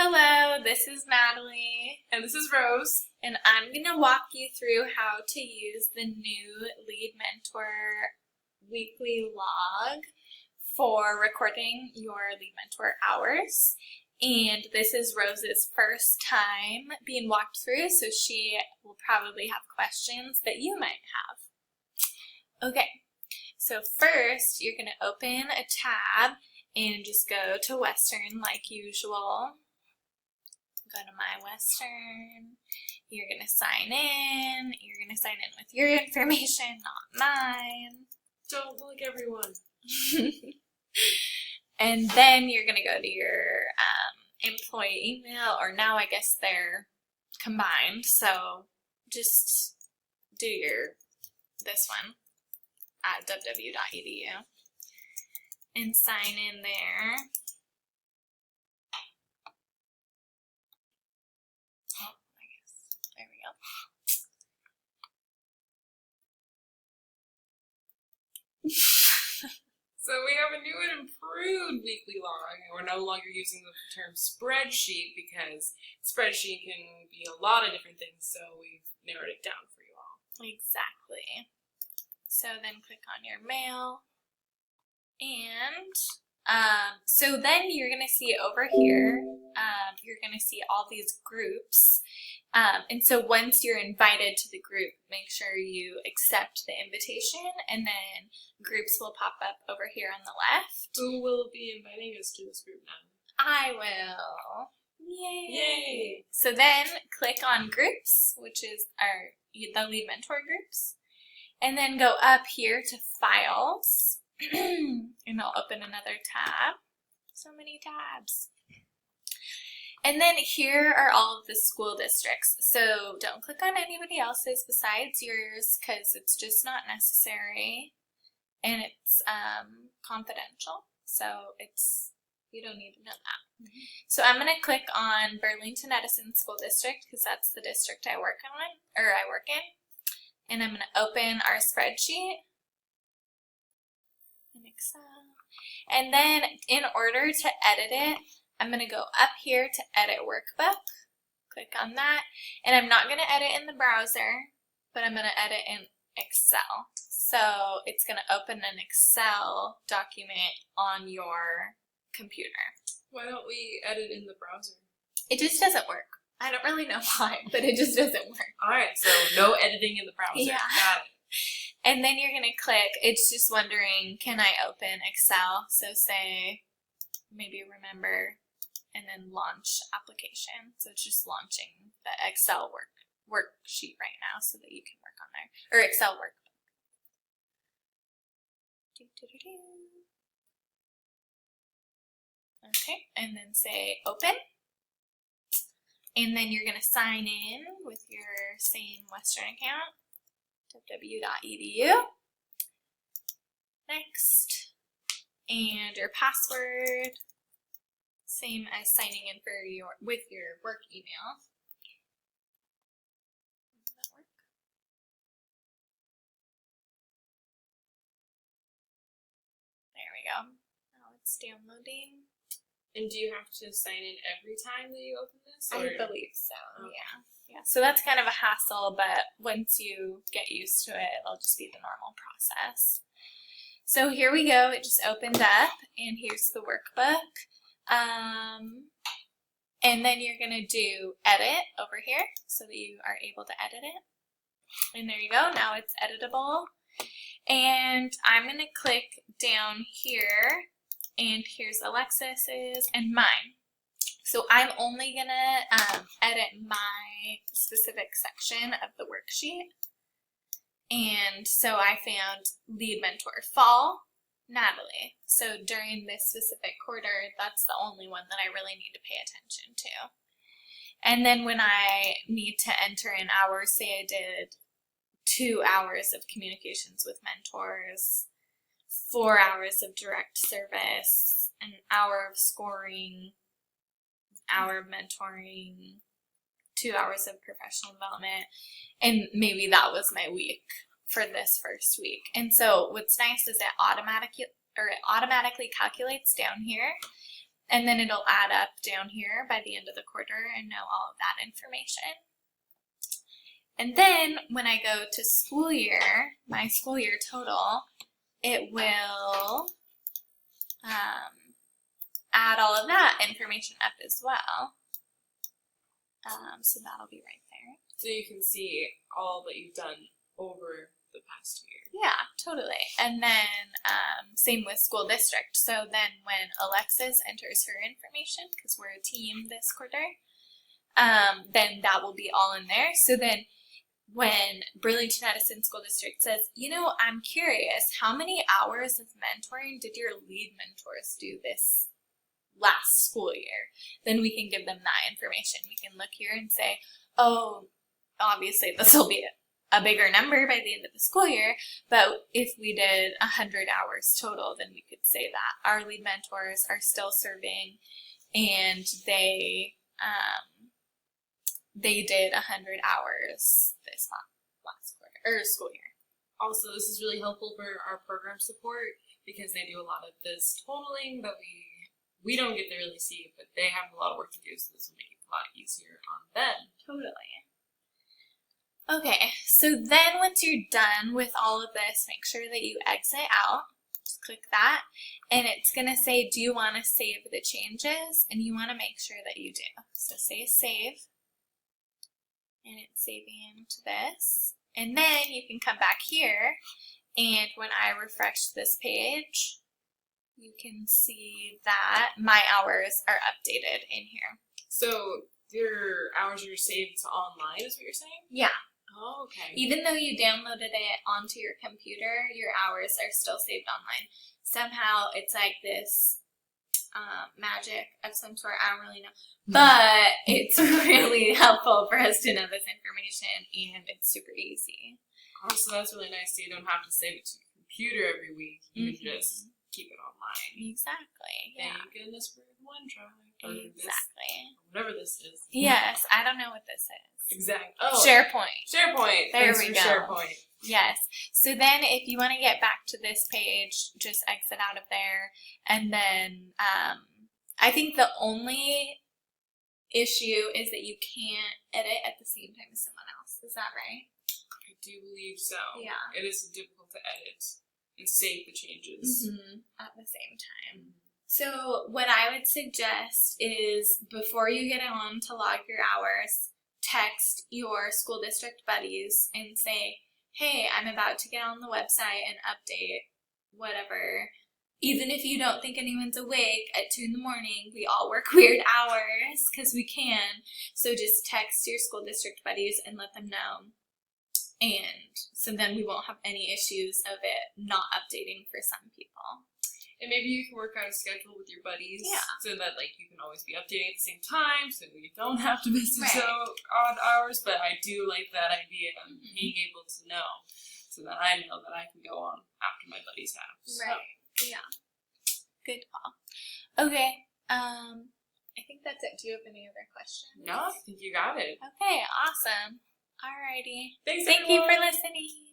Hello, this is Natalie, And this is Rose. and I'm going to walk you through how to use the new Lead Mentor weekly log for recording your Lead Mentor hours. And this is Rose's first time being walked through, so she will probably have questions that you might have. Okay, so first you're going to open a tab and just go to Western like usual. Go to My Western. You're going to sign in. You're going to sign in with your information, not mine. Don't like everyone. And then you're going to go to your employee email, or now I guess they're combined. So just do this one at www.edu and sign in there. There we go. So we have a new and improved weekly log, and we're no longer using the term spreadsheet because spreadsheet can be a lot of different things, so we've narrowed it down for you all. Exactly. So then click on your mail, and so then you're going to see over here, you're going to see all these groups. And so once you're invited to the group, make sure you accept the invitation, and then groups will pop up over here on the left. Who will be inviting us to this group now? I will. Yay! Yay! So then click on groups, which is the Lead Mentor groups, and then go up here to files, and I'll open another tab. So many tabs. And then here are all of the school districts. So don't click on anybody else's besides yours because it's just not necessary, and it's confidential. So you don't need to know that. Mm-hmm. So I'm going to click on Burlington Edison School District because that's the district I work in. And I'm going to open our spreadsheet in Excel. And then in order to edit it, I'm going to go up here to Edit Workbook, click on that, and I'm not going to edit in the browser, but I'm going to edit in Excel. So it's going to open an Excel document on your computer. Why don't we edit in the browser? It just doesn't work. I don't really know why, but it just doesn't work. Alright, so no editing in the browser. Yeah. Got it. And then you're going to click, it's just wondering, can I open Excel? So say, maybe remember, and then launch application. So it's just launching the Excel worksheet right now so that you can work on there. Or Excel workbook. Okay, and then say open. And then you're going to sign in with your same Western account, www.edu. Next. And your password. Same as signing in with your work email. Does that work? There we go. Now it's downloading. And do you have to sign in every time that you open this? I Or? believe so. Okay. Yeah. So that's kind of a hassle, but once you get used to it, it'll just be the normal process. So here we go. It just opened up, and here's the workbook. And then you're going to do edit over here so that you are able to edit it. And there you go. Now it's editable. And I'm going to click down here, and here's Alexis's and mine. So I'm only going to edit my specific section of the worksheet. And so I found Lead Mentor Fall, Natalie. So during this specific quarter, that's the only one that I really need to pay attention to. And then when I need to enter in hours, say I did 2 hours of communications with mentors, 4 hours of direct service, an hour of scoring, an hour of mentoring, 2 hours of professional development, and maybe that was my week for this first week. And so what's nice is it automatically calculates down here, And then it'll add up down here by the end of the quarter and know all of that information. And then when I go to school year, my school year total, it will add all of that information up as well. So that'll be right there. So you can see all that you've done over the past year. Yeah, totally. And then same with school district. So then when Alexis enters her information, because we're a team this quarter, then that will be all in there. So then when Burlington Edison School District says, you know, I'm curious, how many hours of mentoring did your lead mentors do this last school year? Then we can give them that information. We can look here and say, oh, obviously this will be a bigger number by the end of the school year, but if we did 100 hours total, then we could say that our lead mentors are still serving and they did 100 hours this last quarter, or school year. Also, this is really helpful for our program support because they do a lot of this totaling that we don't get to really see, but they have a lot of work to do, so this will make it a lot easier on them. Totally. Okay, so then once you're done with all of this, make sure that you exit out. Just click that, and it's going to say, do you want to save the changes? And you want to make sure that you do. So say save, and it's saving to this. And then you can come back here, and when I refresh this page, you can see that my hours are updated in here. So your hours are saved to online is what you're saying? Yeah. Oh, okay. Even though you downloaded it onto your computer, your hours are still saved online. Somehow it's like this magic of some sort. I don't really know. But it's really helpful for us to know this information, and it's super easy. Oh, so that's really nice. So you don't have to save it to your computer every week. You can just keep it online. Exactly. Yeah. Thank goodness for OneDrive. Exactly. Whatever this is. Yes, I don't know what this is. Exactly. Oh, SharePoint. SharePoint. There Thanks we for go. SharePoint. Yes. So then if you want to get back to this page, just exit out of there. And then I think the only issue is that you can't edit at the same time as someone else. Is that right? I do believe so. Yeah. It is difficult to edit and save the changes. At the same time. So what I would suggest is before you get on to log your hours, text your school district buddies and say, hey, I'm about to get on the website and update whatever. Even if you don't think anyone's awake at 2 in the morning, we all work weird hours because we can. So just text your school district buddies and let them know. And so then we won't have any issues of it not updating for some people. And maybe you can work out a schedule with your buddies, Yeah. so that like you can always be updating at the same time, so you don't have to miss Right. so odd hours. But I do like that idea of being able to know, so that I know that I can go on after my buddies have. So. Right. Yeah. Good call. Okay. I think that's it. Do you have any other questions? No, I think you got it. Okay. Awesome. Alrighty. Thanks, Thank you for everyone. listening.